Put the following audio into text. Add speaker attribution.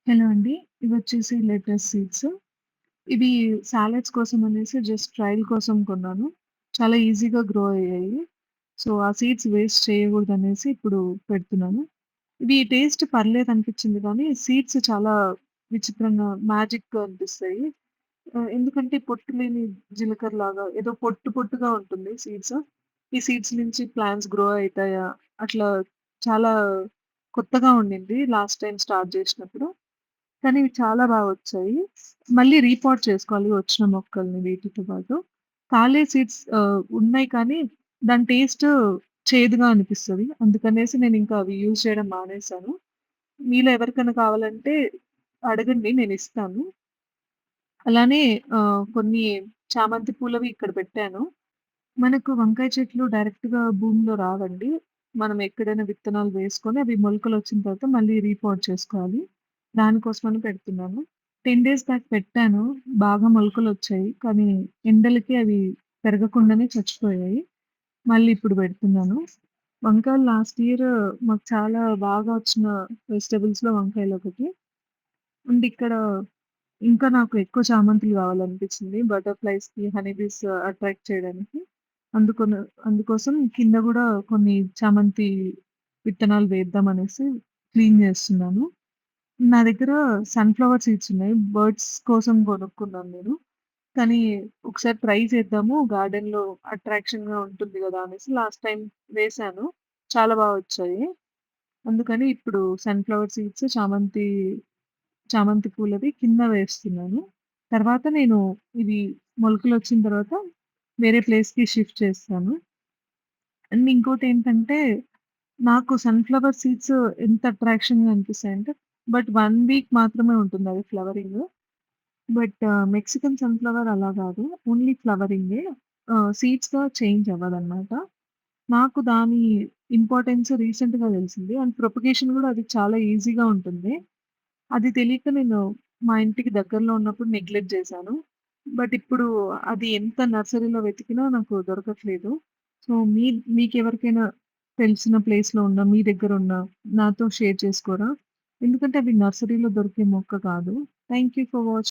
Speaker 1: Hello అండి. ఇవొచ్చేసి let's seeds. ఇవి salads కోసం అనేసి జస్ట్ ట్రయల్ కోసం కొన్నాను. చాలా ఈజీగా గ్రో అయ్యాయి. సో, ఆ సీడ్స్ వేస్ట్ చేయగూడదనేసి ఇప్పుడు పెడుతున్నాను. ఇవి టేస్ట్ పర్లేదనిపిచ్చింది కానీ, సీడ్స్ చాలా విచిత్రంగా మ్యాజిక్‌గా అనిపిస్తాయి. ఎందుకంటే పొట్టు లేని జీలకర్రలాగా ఏదో పొట్టు పొట్టుగా ఉంటుంది సీడ్స్. ఈ సీడ్స్ నుంచి ప్లాంట్స్ గ్రో అయితాయా? అట్లా చాలా కొత్తగా ఉండింది లాస్ట్ టైమ్ స్టార్ట్ జేసినప్పుడు. కానీ ఇవి చాలా వచ్చాయి. మళ్ళీ రీపాట్ చేసుకోవాలి వచ్చిన మొక్కల్ని వీటితో పాటు. తాలే సీడ్స్ ఉన్నాయి కానీ దాని టేస్ట్ చేదుగా అనిపిస్తది. అందుకనేసి నేనింకా అవి యూజ్ చేయడం మానేశాను. మీలో ఎవరికైనా కావాలంటే అడగండి నేనిస్తాను. అలానే కొన్ని చామంతి పూలవి ఇక్కడ పెట్టాను. మనకు వంకాయ చెట్లు డైరెక్ట్‌గా భూమిలో రావండి. మనం ఎక్కడైనా విత్తనాలు వేసుకొని అవి మొలకలొచ్చిన తర్వాత మళ్ళీ రీపాట్ చేసుకోవాలి. దానికోసమని పెడుతున్నాను. 10 డేస్ బ్యాక్ పెట్టాను. బాగా మొలకలొచ్చాయి. కానీ ఎండలకి అవి పెరగకుండానే చచ్చిపోయాయి. మళ్ళీ ఇప్పుడు పెడుతున్నాను. వంకాయలు లాస్ట్ ఇయర్ మాకు చాలా బాగా వచ్చిన వెజిటబుల్స్‌లో వంకాయలొకటి. అండ్ ఇక్కడ ఇంకా నాకు ఎక్కువ చామంతులు కావాలనిపించింది. బటర్‌ఫ్లైస్‌కి, హనీ బీస్ అట్రాక్ట్ చేయడానికి. అందుకొన అందుకోసం కింద గూడా కొన్ని చామంతి విత్తనాలు వేద్దామనేసి క్లీన్ చేస్తున్నాను. నా దగ్గర సన్‌ఫ్లవర్ సీడ్స్ ఉన్నాయి. బర్డ్స్ కోసం కొనుక్కున్నాను నేను. కానీ ఒకసారి ట్రై చేద్దాము గార్డెన్‌లో అట్రాక్షన్‌గా ఉంటుంది గదా! అనేసి లాస్ట్ టైమ్ వేశాను. చాలా వచ్చాయి. అందుకని ఇప్పుడు సన్‌ఫ్లవర్ సీడ్స్, చామంతి పూలవి కింద వేస్తున్నాను. తర్వాత నేను ఇవి మొలకలొచ్చిన తర్వాత వేరే ప్లేస్‌కి షిఫ్ట్ చేస్తాను. అండ్ ఇంకోటేంటంటే నాకు సన్‌ఫ్లవర్ సీడ్స్ ఎంత అట్రాక్షన్‌గా అనిపిస్తాయంటే బట్ 1 వీక్ మాత్రమే ఉంటుందది ఫ్లవరింగ్. బట్ మెక్సికన్ సన్‌ఫ్లవర్ అలా గాదు. ఓన్లీ ఫ్లవరింగే. సీడ్స్‌గా చేంజ్ అవ్వదనమాట. నాకు దాని ఇంపార్టెన్స్ రీసెంట్‌గా తెలిసింది. అండ్ ప్రొపగేషన్ గూడా అది చాలా ఈజీగా ఉంటుంది. అది తెలియక నేను మా ఇంటికి దగ్గరలో ఉన్నప్పుడు నెగ్లెక్ట్ జేశాను. బట్ ఇప్పుడు అది ఎంత నర్సరీలో వెతికినా నాకు దొరకట్లేదు. సో, మీకెవరికైనా తెలిసిన ప్లేస్‌లో ఉన్న, మీ దగ్గరున్న నాతో షేర్ చేసుకోరా? ఎందుకంటే అవి నర్సరీలో దొరికే మొక్క కాదు. Thank you for watching.